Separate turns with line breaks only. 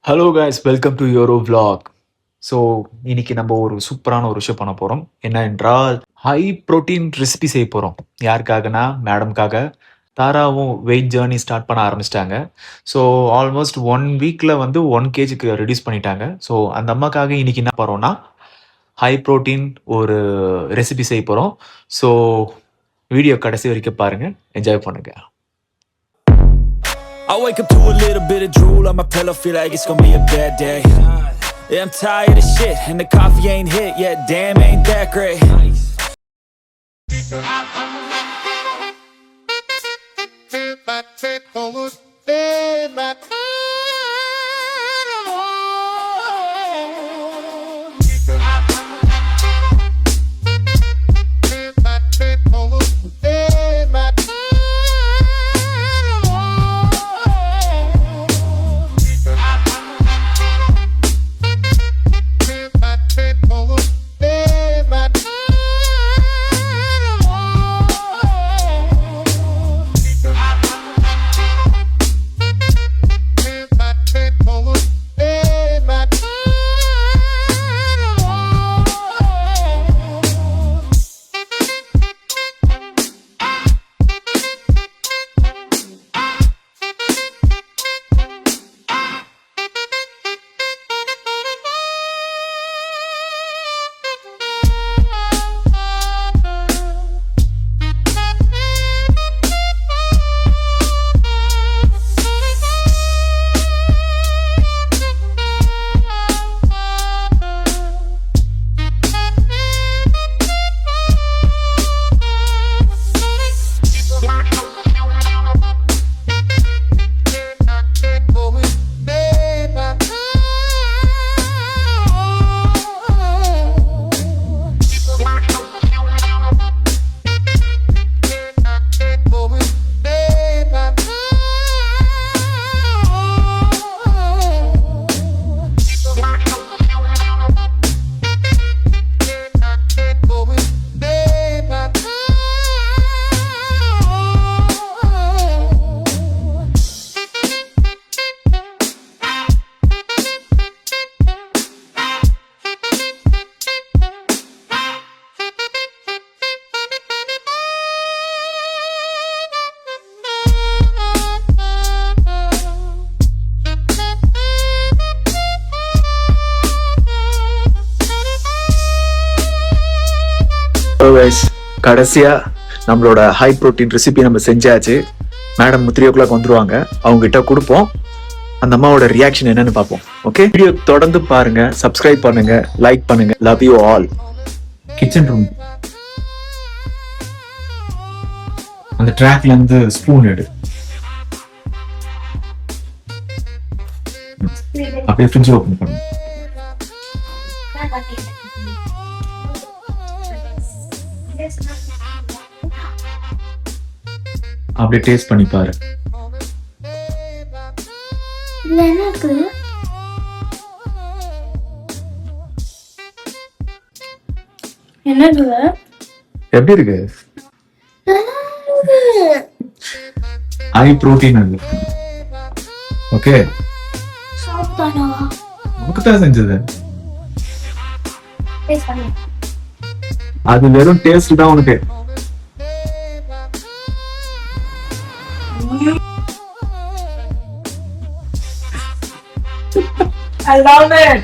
Hello guys, welcome to யோரோ vlog. So இன்னைக்கு நம்ம ஒரு சூப்பரான ஒரு விஷயம் பண்ண போகிறோம். என்ன என்றால் ஹை ப்ரோட்டீன் ரெசிபி செய்ய போகிறோம். யாருக்காகனா மேடம்காக. தாராவும் வெயிட் ஜேர்னி ஸ்டார்ட் பண்ண ஆரம்பிச்சிட்டாங்க. ஸோ ஆல்மோஸ்ட் 1 வீக்கில் வந்து 1 kg ரெடியூஸ் பண்ணிட்டாங்க. ஸோ அந்த அம்மாக்காக இன்னைக்கு என்ன போகிறோம்னா ஹை ப்ரோட்டீன் ஒரு ரெசிபி செய்ய போகிறோம். ஸோ வீடியோ கடைசி வரைக்கும் பாருங்கள், என்ஜாய் பண்ணுங்கள்.
I wake up to a little bit of drool on my pillow, feel like it's gonna be a bad day. Yeah, I'm tired of shit, and the coffee ain't hit yet, damn, ain't that great.
கடைசியா நம்மளோட high protein recipe நம்ம செஞ்சாச்சு. Madam 3 o'clock வந்துருவாங்க. அவங்க கிட்ட கொடுப்போம். அந்த அம்மாவோட ரியாக்ஷன் என்னன்னு பார்ப்போம். ஓகே, வீடியோ தொடர்ந்து பாருங்க, சப்ஸ்கிரைப் பண்ணுங்க, லைக் பண்ணுங்க. Love you all. Kitchen room அந்த ட்ராக்ல இருந்து ஸ்பூன் எடு. அப்படியே ஃப்ரிட்ஜ் ஓபன் பண்ணு. அப்படியே டேஸ்ட் பண்ணி பாரு. எப்படி இருக்கு? ஹை புரோட்டீன் அது. ஓகே, நமக்கு தான் செஞ்சது. அது வெறும் டேஸ்ட் தான் உனக்கு. I love it.